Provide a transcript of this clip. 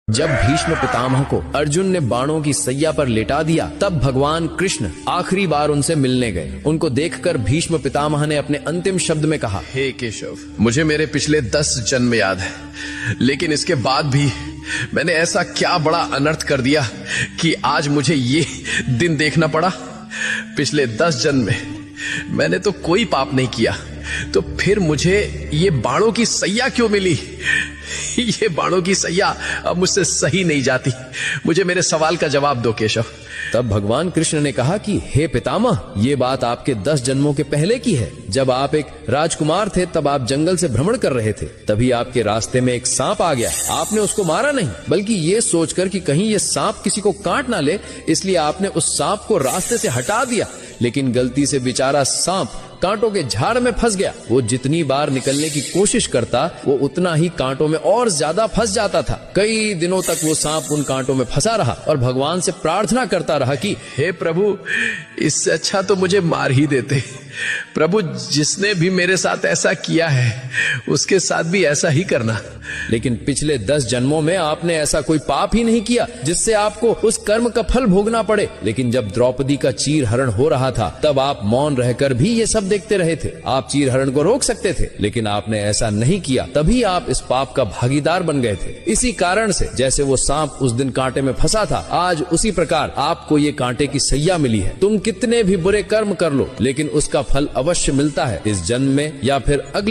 जब भीष्म पितामह को अर्जुन ने बाणों की सैया पर लेटा दिया, तब भगवान कृष्ण आखिरी बार उनसे मिलने गए। उनको देखकर भीष्म पितामह ने अपने अंतिम शब्द में कहा, हे केशव, मुझे मेरे पिछले 10 जन्म याद है, लेकिन इसके बाद भी मैंने ऐसा क्या बड़ा अनर्थ कर दिया कि आज मुझे ये दिन देखना पड़ा। पिछले 10 जन्म में मैंने तो कोई पाप नहीं किया, तो फिर मुझे ये बाणों की सैया क्यों मिली? ये बाणों की सैया अब मुझसे सही नहीं जाती। मुझे मेरे सवाल का जवाब दो केशव। तब भगवान कृष्ण ने कहा कि हे पितामह, ये बात आपके 10 जन्मों के पहले की है। जब आप एक राजकुमार थे, तब आप जंगल से भ्रमण कर रहे थे। तभी आपके रास्ते में एक सांप आ गया। आपने उसको मारा नहीं, बल्कि ये सोचकर कि कहीं ये सांप किसी को काट ना ले, इसलिए आपने उस सांप को रास्ते से हटा दिया। लेकिन गलती से बेचारा सांप कांटों के झाड़ में फंस गया। वो जितनी बार निकलने की कोशिश करता, वो उतना ही कांटों में और ज्यादा फंस जाता था। कई दिनों तक वो सांप उन कांटों में फंसा रहा और भगवान से प्रार्थना करता रहा कि हे प्रभु, इससे अच्छा तो मुझे मार ही देते। प्रभु, जिसने भी मेरे साथ ऐसा किया है, उसके साथ भी ऐसा ही करना। लेकिन पिछले 10 जन्मों में आपने ऐसा कोई पाप ही नहीं किया जिससे आपको उस कर्म का फल भोगना पड़े। लेकिन जब द्रौपदी का चीर हरण हो रहा था, तब आप मौन रहकर भी ये सब देखते रहे थे। आप चीर हरण को रोक सकते थे, लेकिन आपने ऐसा नहीं किया। तभी आप इस पाप का भागीदार बन गए थे। इसी कारण से जैसे वो सांप उस दिन कांटे में फंसा था, आज उसी प्रकार आपको ये कांटे की सैया मिली है। तुम कितने भी बुरे कर्म कर लो, लेकिन उसका फल अवश्य मिलता है, इस जन्म में या फिर अगले